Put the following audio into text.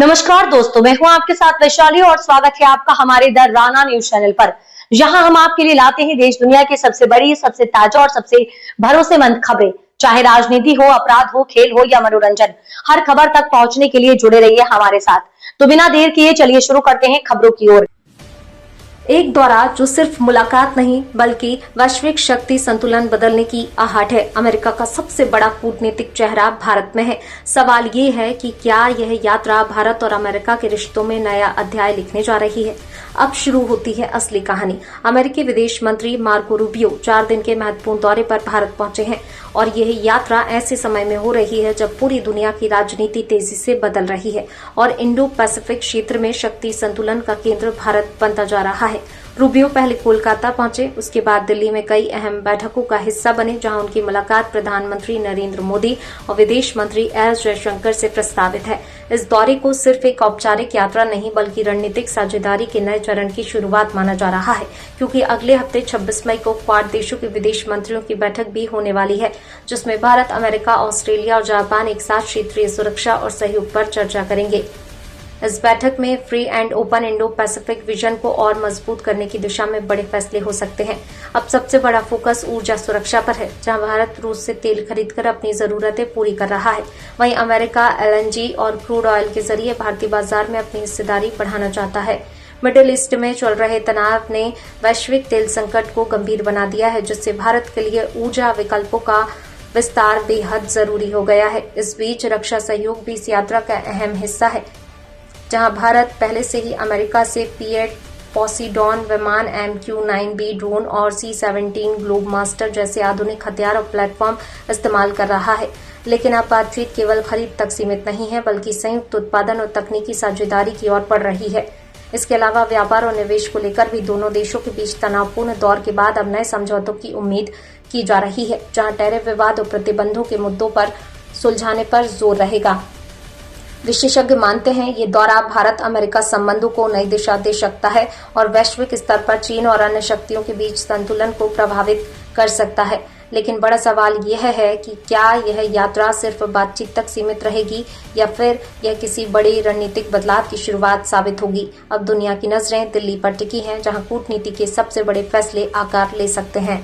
नमस्कार दोस्तों, मैं हूं आपके साथ वैशाली और स्वागत है आपका हमारे द राना न्यूज चैनल पर। जहां हम आपके लिए लाते हैं देश दुनिया की सबसे बड़ी, सबसे ताजा और सबसे भरोसेमंद खबरें। चाहे राजनीति हो, अपराध हो, खेल हो या मनोरंजन, हर खबर तक पहुंचने के लिए जुड़े रहिए हमारे साथ। तो बिना देर किए चलिए शुरू करते हैं खबरों की ओर। एक दौरा जो सिर्फ मुलाकात नहीं बल्कि वैश्विक शक्ति संतुलन बदलने की आहट है। अमेरिका का सबसे बड़ा कूटनीतिक चेहरा भारत में है। सवाल ये है कि क्या यह यात्रा भारत और अमेरिका के रिश्तों में नया अध्याय लिखने जा रही है। अब शुरू होती है असली कहानी। अमेरिकी विदेश मंत्री मार्को रूबियो 4 दिन के महत्वपूर्ण दौरे पर भारत पहुंचे हैं और यह यात्रा ऐसे समय में हो रही है जब पूरी दुनिया की राजनीति तेजी से बदल रही है और इंडो पैसिफिक क्षेत्र में शक्ति संतुलन का केंद्र भारत बनता जा रहा है। रूबियो पहले कोलकाता पहुंचे, उसके बाद दिल्ली में कई अहम बैठकों का हिस्सा बने, जहां उनकी मुलाकात प्रधानमंत्री नरेंद्र मोदी और विदेश मंत्री एस जयशंकर से प्रस्तावित है। इस दौरे को सिर्फ एक औपचारिक यात्रा नहीं बल्कि रणनीतिक साझेदारी के नए चरण की शुरुआत माना जा रहा है, क्योंकि अगले हफ्ते 26 मई को क्वाड देशों के विदेश मंत्रियों की बैठक भी होने वाली है, जिसमें भारत, अमेरिका, ऑस्ट्रेलिया और जापान एक साथ क्षेत्रीय सुरक्षा और सहयोग पर चर्चा करेंगे। इस बैठक में free and open Indo Pacific vision को और मजबूत करने की दिशा में बड़े फैसले हो सकते हैं। अब सबसे बड़ा फोकस ऊर्जा सुरक्षा पर है, जहां भारत रूस से तेल खरीदकर अपनी जरूरतें पूरी कर रहा है। वहीं अमेरिका एलएनजी और क्रूड ऑयल के जरिए भारतीय बाजार में अपनी हिस्सेदारी बढ़ाना चाहता है। मिडिल ईस्ट में चल रहे तनाव ने वैश्विक तेल संकट को गंभीर बना दिया है, जिससे भारत के लिए ऊर्जा विकल्पों का विस्तार बेहद जरूरी हो गया है। इस बीच रक्षा सहयोग भी इस यात्रा का अहम हिस्सा है, जहां भारत पहले से ही अमेरिका से P-8 पोसीडॉन विमान, MQ-9B ड्रोन और C-17 ग्लोब मास्टर जैसे आधुनिक हथियार और प्लेटफॉर्म इस्तेमाल कर रहा है। लेकिन अब बातचीत केवल खरीद तक सीमित नहीं है, बल्कि संयुक्त उत्पादन और तकनीकी साझेदारी की ओर बढ़ रही है। इसके अलावा व्यापार और निवेश को लेकर भी दोनों देशों के बीच तनावपूर्ण दौर के बाद अब नए समझौतों की उम्मीद की जा रही है, जहां टैरिफ विवाद और प्रतिबंधों के मुद्दों पर सुलझाने पर जोर रहेगा। विशेषज्ञ मानते हैं ये दौरा भारत अमेरिका संबंधों को नई दिशा दे सकता है और वैश्विक स्तर पर चीन और अन्य शक्तियों के बीच संतुलन को प्रभावित कर सकता है। लेकिन बड़ा सवाल यह है कि क्या यह यात्रा सिर्फ बातचीत तक सीमित रहेगी या फिर यह किसी बड़ी रणनीतिक बदलाव की शुरुआत साबित होगी। अब दुनिया की नजरें दिल्ली पर टिकी हैं, जहां कूटनीति के सबसे बड़े फैसले आकार ले सकते हैं।